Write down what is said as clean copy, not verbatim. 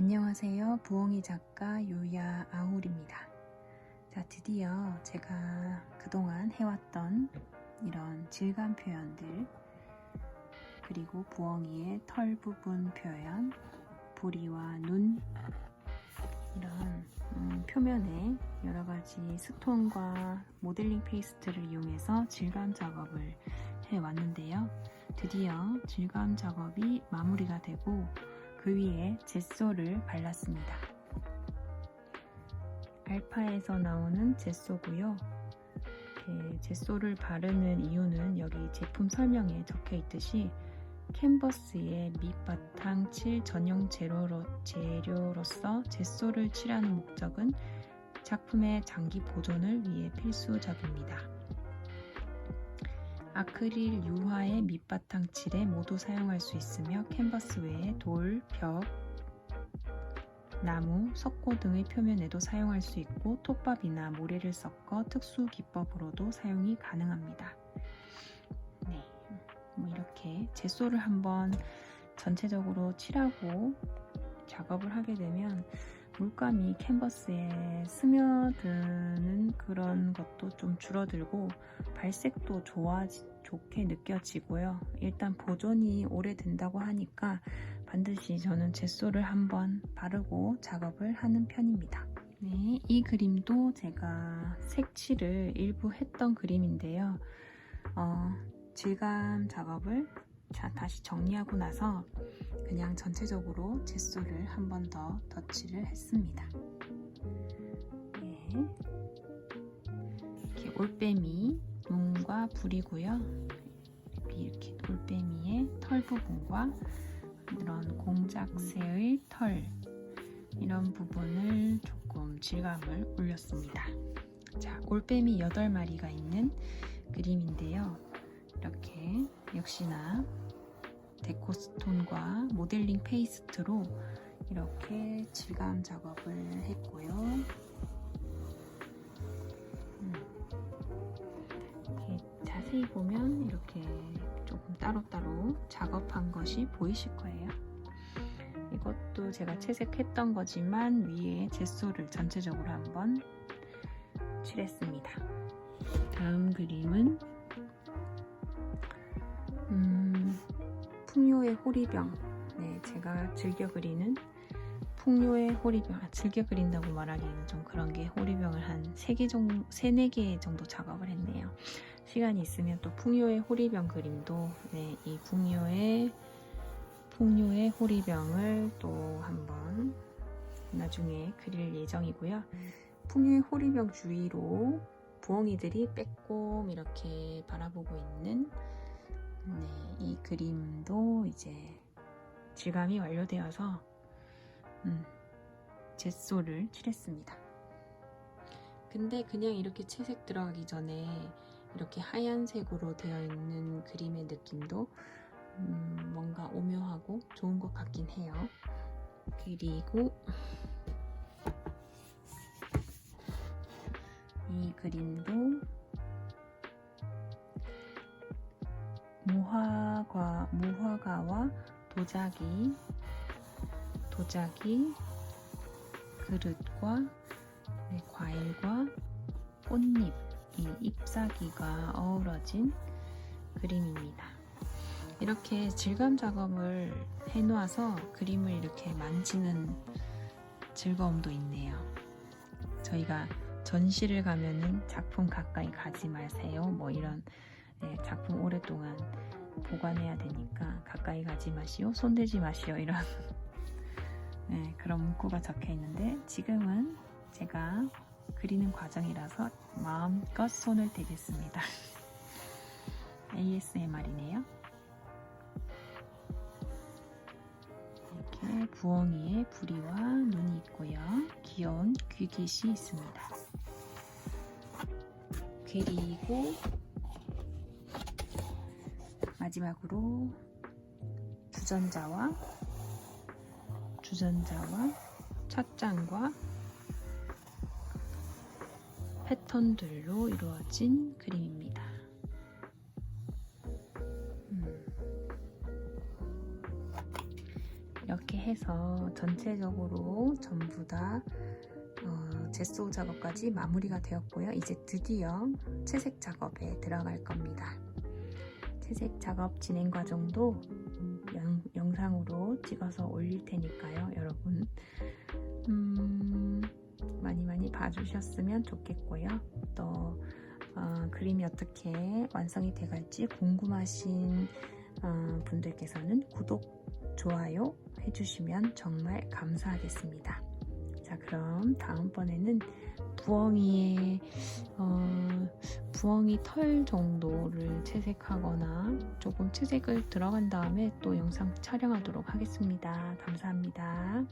안녕하세요. 부엉이 작가 유야 아울입니다. 자, 드디어 제가 그동안 해왔던 이런 질감 표현들, 그리고 부엉이의 털 부분 표현, 부리와 눈, 이런 표면에 여러가지 스톤과 모델링 페이스트를 이용해서 질감 작업을 해왔는데요. 드디어 질감 작업이 마무리가 되고 그 위에 젯소를 발랐습니다. 알파에서 나오는 젯소고요. 젯소를 바르는 이유는 여기 제품 설명에 적혀 있듯이 캔버스의 밑바탕 칠 전용 재료로서 젯소를 칠하는 목적은 작품의 장기 보존을 위해 필수적입니다. 아크릴 유화의 밑바탕 칠에 모두 사용할 수 있으며 캔버스 외에 돌, 벽, 나무, 석고 등의 표면에도 사용할 수 있고 톱밥이나 모래를 섞어 특수 기법으로도 사용이 가능합니다. 네, 이렇게 젯소를 한번 전체적으로 칠하고 작업을 하게 되면 물감이 캔버스에 스며드는 그런 것도 좀 줄어들고 발색도 좋게 느껴지고요. 일단 보존이 오래된다고 하니까 반드시 저는 젯소를 한번 바르고 작업을 하는 편입니다. 네, 이 그림도 제가 색칠을 일부 했던 그림인데요. 질감 작업을 다시 정리하고 나서 그냥 전체적으로 젯소를 한 번 더 덧칠을 했습니다. 네. 이렇게 올빼미 눈과 불이고요. 이렇게 올빼미의 털 부분과 이런 공작새의 털, 이런 부분을 조금 질감을 올렸습니다. 자, 올빼미 8마리가 있는 그림인데요. 이렇게 역시나 데코스톤과 모델링 페이스트로 이렇게 질감 작업을 했고요. 이렇게 자세히 보면 이렇게 조금 따로따로 작업한 것이 보이실 거예요. 이것도 제가 채색했던 거지만 위에 젯소를 전체적으로 한번 칠했습니다. 다음 그림은 풍요의 호리병. 네, 제가 즐겨 그리는 풍요의 호리병. 즐겨 그린다고 말하기에는 좀 그런 게, 호리병을 한 3-4개 정도 작업을 했네요. 시간이 있으면 또 풍요의 호리병 그림도, 네, 이 풍요의 호리병을 또 한번 나중에 그릴 예정이고요. 풍요의 호리병 주위로 부엉이들이 빼꼼 이렇게 바라보고 있는, 네, 이 그림도 이제 질감이 완료되어서 젯소를 칠했습니다. 근데 그냥 이렇게 채색 들어가기 전에 이렇게 하얀색으로 되어 있는 그림의 느낌도 뭔가 오묘하고 좋은 것 같긴 해요. 그리고 이 그림도 무화과와 도자기, 그릇과, 네, 과일과 꽃잎, 이 잎사귀가 어우러진 그림입니다. 이렇게 질감 작업을 해놓아서 그림을 이렇게 만지는 즐거움도 있네요. 저희가 전시를 가면은 작품 가까이 가지 마세요, 뭐 이런, 네, 작품 오랫동안 보관해야 되니까 가까이 가지 마시오, 손대지 마시오, 이런 네, 그런 문구가 적혀 있는데 지금은 제가 그리는 과정이라서 마음껏 손을 대겠습니다. ASMR이네요. 이렇게 부엉이의 부리와 눈이 있고요. 귀여운 귀깃이 있습니다. 그리고 마지막으로 주전자와 찻잔과 패턴들로 이루어진 그림입니다. 이렇게 해서 전체적으로 전부 다 제소 작업까지 마무리가 되었고요. 이제 드디어 채색 작업에 들어갈 겁니다. 채색 작업 진행 과정도 영상으로 찍어서 올릴 테니까요. 여러분 많이 봐주셨으면 좋겠고요. 또 그림이 어떻게 완성이 돼갈지 궁금하신 분들께서는 구독, 좋아요 해주시면 정말 감사하겠습니다. 자, 그럼 다음번에는 부엉이 털 정도를 채색하거나 조금 채색을 들어간 다음에 또 영상 촬영하도록 하겠습니다. 감사합니다.